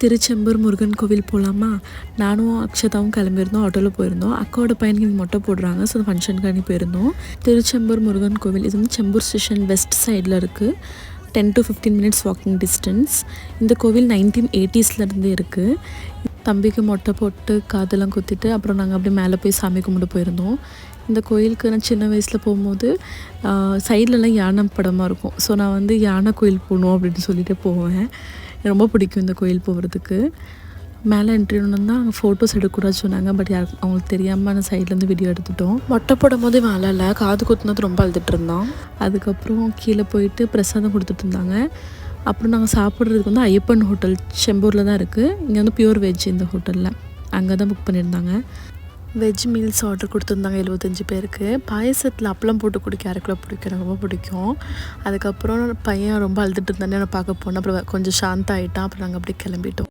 திருச்செம்பூர் முருகன் கோவில் போகலாமா? நானும் அக்ஷதாவும் கிளம்பியிருந்தோம். ஆட்டோவில் போயிருந்தோம். அக்காவோட பையனுக்கு இங்கே மொட்டை போடுறாங்க. ஸோ ஃபங்க்ஷனுக்காண்டி போயிருந்தோம். திருச்செம்பூர் முருகன் கோவில் இது வந்து செம்பூர் ஸ்டேஷன் வெஸ்ட் சைடில் இருக்குது. 10 to 15 minutes வாக்கிங் டிஸ்டன்ஸ். இந்த கோவில் 1980s இருக்குது. தம்பிக்கு மொட்டை போட்டு காதெல்லாம் குத்திட்டு அப்புறம் நாங்கள் அப்படியே மேலே போய் சாமி கும்பிட்டு போயிருந்தோம். இந்த கோயிலுக்கு நான் சின்ன வயசில் போகும்போது சைட்லலாம் யானை படமாக இருக்கும். ஸோ நான் வந்து யானை கோயில் போகணும் அப்படின்னு சொல்லிட்டு போவேன். ரொம்ப பிடிக்கும் இந்த கோயில் போகிறதுக்கு. மேலே என்ட்ரி ஒன்றுனா அங்கே ஃபோட்டோஸ் எடுக்கக்கூடாது சொன்னாங்க. பட் யாருக்கு அவங்களுக்கு தெரியாமல் நான் சைட்லேருந்து வீடியோ எடுத்துட்டோம். மொட்டை போடும் போது மேலே இல்லை, காது குத்துனது ரொம்ப அழுதுட்டு இருந்தான். அதுக்கப்புறம் கீழே போயிட்டு பிரசாதம் கொடுத்துட்டு இருந்தாங்க. அப்புறம் நாங்கள் சாப்பிட்றதுக்கு வந்து ஐயப்பன் ஹோட்டல் செம்பூரில் தான் இருக்குது. இங்கே வந்து பியூர் வெஜ் இந்த ஹோட்டலில். அங்கே தான் புக் பண்ணியிருந்தாங்க. வெஜ் மீல்ஸ் ஆர்டர் கொடுத்துருந்தாங்க 75 பேருக்கு. பாயசத்தில் அப்பளம் போட்டு குடிக்க யாருக்குள்ள பிடிக்கும், எனக்கு ரொம்ப பிடிக்கும். அதுக்கப்புறம் பையன் ரொம்ப அழுதுட்டு இருந்தானே நான் பார்க்க போனேன். அப்புறம் கொஞ்சம் சாந்த ஆகிட்டான். அப்புறம் நாங்கள் அப்படியே கிளம்பிட்டோம்.